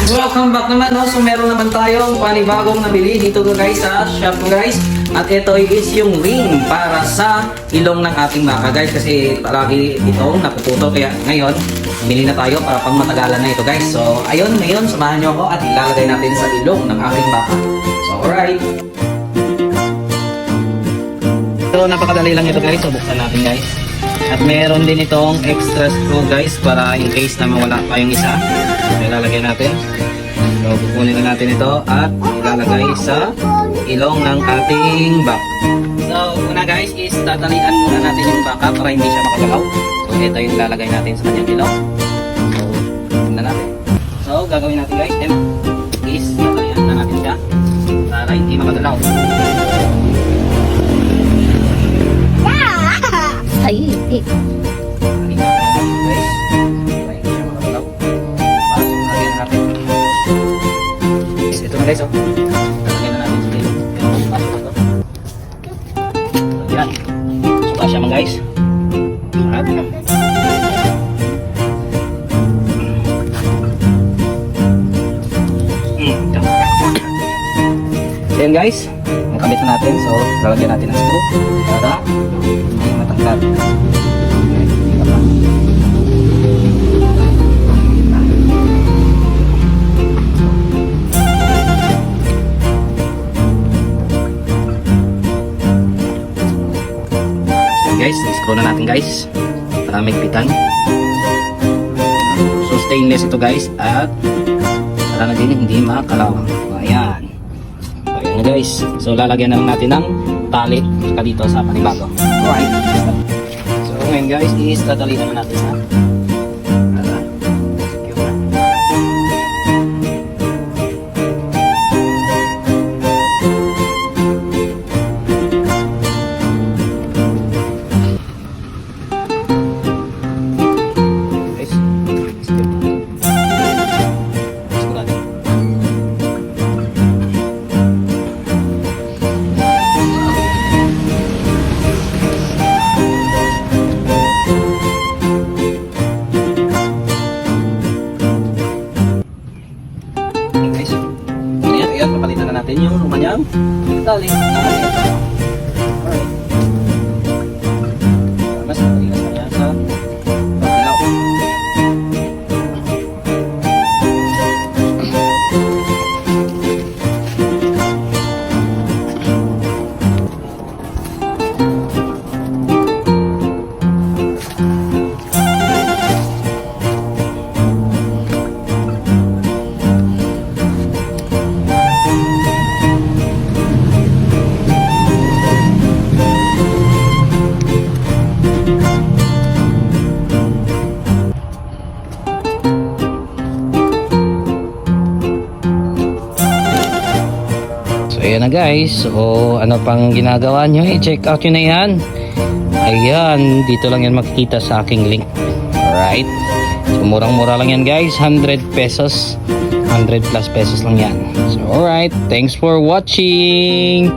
Welcome back naman, no? So meron naman tayong panibagong nabili dito guys sa shop ko guys. At ito is yung ring para sa ilong ng ating baka guys, kasi palagi itong napuputo, kaya ngayon bili na tayo para pang matagalan na ito guys. So ayun, ngayon samahan nyo ako at ilalagay natin sa ilong ng ating baka. So alright. So napakadali lang ito guys, so buksan natin guys. At meron din itong extra screw guys para in case na mawala pa yung isa. So ilalagay natin. So kukunin na natin ito at ilalagay sa ilong ng ating baka. So una guys is tatalian muna natin yung baka para hindi siya makagalaw. So ito yung ilalagay natin sa kanyang ilong. So tingnan natin. So gagawin natin guys is tatalian na natin siya para hindi makagalaw. Ay, eh. Ito na guys, oh. Lagyan na natin sa dito. Yan. Suka siya mga guys. At yan guys, nakabit na natin. So lalagyan natin ang screw para hindi matangkad. Guys, screw na natin guys para magpitan. So stainless ito guys at para na din hindi makalaw. Ayan. Ayan na guys. So lalagyan na lang natin ng tali dito sa panibago. Alright. So ngayon guys is tatalian na natin sa ayan, papalitan na natin yung kanyang tali. Alright. Mas matigas na yan sa pagkalaw. So ayan na guys, so ano pang ginagawa nyo, i-check out nyo na yan. Ayan, dito lang yan makikita sa aking link. Alright, so murang mura lang yan guys, 100 pesos, 100 plus pesos lang yan. So alright, thanks for watching.